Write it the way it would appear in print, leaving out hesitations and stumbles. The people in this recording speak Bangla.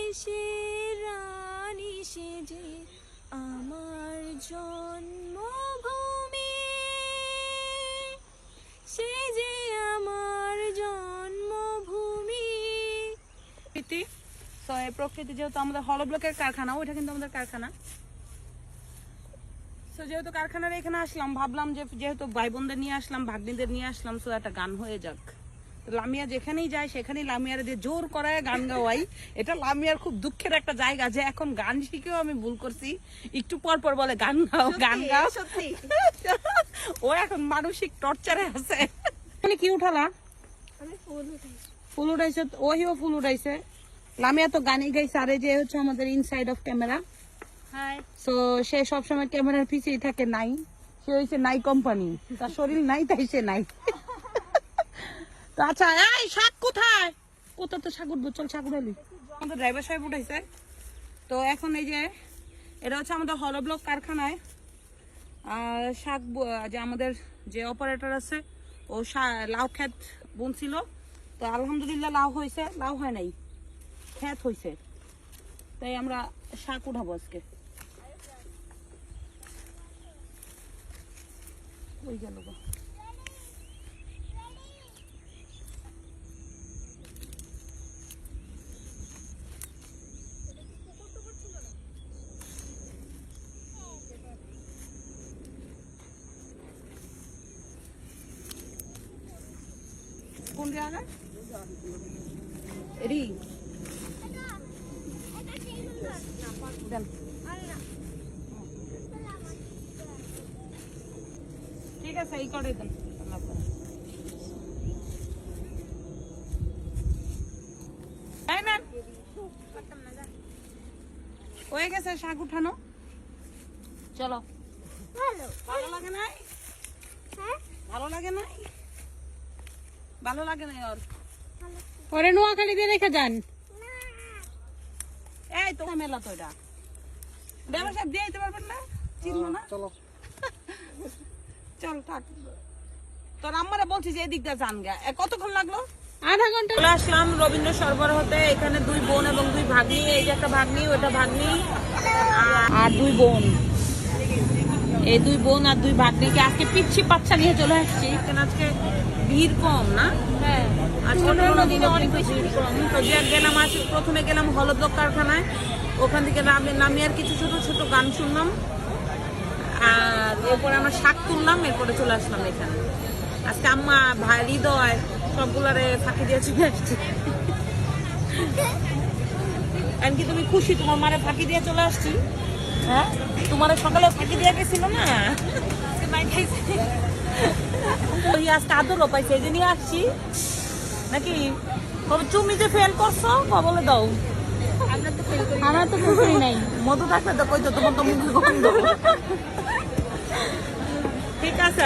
দেশের রানী সেজে আমার জন্মভূমি, সে যে আমার জন্মভূমি। প্রকৃতি যেহেতু আমাদের হলো ব্লকের কারখানা, ওইটা কিন্তু আমাদের কারখানা। তো যেহেতু কারখানার এখানে আসলাম, ভাবলাম যে যেহেতু ভাই বোনদের নিয়ে আসলাম, ভাগ্নিদের নিয়ে আসলাম, তো একটা গান হয়ে যাক। তো লামিয়া যেখানেই যায় সেখানেই লামিয়ার দিয়ে জোর করায় গান গাওয়াই। এটা লামিয়ার খুব দুঃখের একটা জায়গা যে এখন গান শিখেও আমি ভুল করছি। একটু পর পর বলে গান গাও গান গাও, সত্যি ও এখন মানসিক টর্চারে আছে। কি উঠালা? ফুল উঠাইছে, ওহিও ফুল উঠাইছে। লামিয়া তো গানই গাইছে। আর এই যে হচ্ছে আমাদের ইনসাইড অফ ক্যামেরা। সো সে সবসময় ক্যামেরার পিছেই থাকে। নাই, সে হয়েছে নাই কোম্পানি, তার শরীর নাই তাই সে নাই। তো আচ্ছা, এই শাক কোথায়? কোথাও তো শাক উঠবো, চল শাক উঠালি। আমাদের ড্রাইভার সাহেব উঠাইছে। তো এখন এই যে এটা হচ্ছে আমাদের হলো ব্লক কারখানায় শাক, যে আমাদের যে অপারেটর আছে ও লাউ ক্ষেত বুনছিল। তো আলহামদুলিল্লাহ লাউ হয়েছে, লাউ হয় নাই, ক্ষেত হয়েছে। তাই আমরা শাক উঠাবো আজকে। ওই গেল গো। কোন জায়গা? এরি দেন। ঠিক আছে, এই করে দেন। হয়ে গেছে শাক উঠানো, চলো। ভালো লাগে নাই? ভালো লাগে নাই? ভালো লাগে নাই ওর? ওরে নোয়াখালী দিয়ে রেখে যান। এই তো মেলা তো এটা ড্রাইভার সাহেব দিয়ে দিতে পারবেন না? চিনলো না? চলো চল থাক। তোর আম্মারা বলছি যে এদিকটা যান গা। কতক্ষণ লাগলো? আধা ঘন্টা। চলে আসলাম রবীন্দ্র সরবরাহ হতে। এখানে দুই বোন এবং দুই ভাগ্নি। এই যে একটা ভাগ্নি, ওটা ভাগ্নি, আর দুই বোন। এই দুই বোন আর দুই ভাগ্নিকে আজকে পিচ্ছি বাচ্চা নিয়ে চলে আসছি। আজকে ভিড় কম না? হ্যাঁ, আজকে অনেক বেশি ভিড় কম। তো যে গেলাম, আজ প্রথমে গেলাম হলো ব্লক কারখানায়। ওখান থেকে নামিয়ার কিছু ছোট ছোট গান শুনলাম, আর এরপরে আমরা শাক তুললাম, এরপরে চলে আসলাম এখানে। আজকে আম্মা, ভাই, হৃদয় সবগুলারে ফাঁকি দিয়ে চলে আসছি। এমনকি তুমি খুশি তোমার মারে ফাঁকি দিয়ে চলে আসছি? হ্যাঁ, তোমার সকালে ফাঁকি দিয়ে গেছিল না? আজকে আদরও পাইছে, এই যে নিয়ে আসছি নাকি? তুমি যে ফেল করছো বলে দাও। আমার তো পুকুরি নাই, মধু থাকলে তো কইতো, তোমার তো মুখে গন্ধ। ঠিক আছে।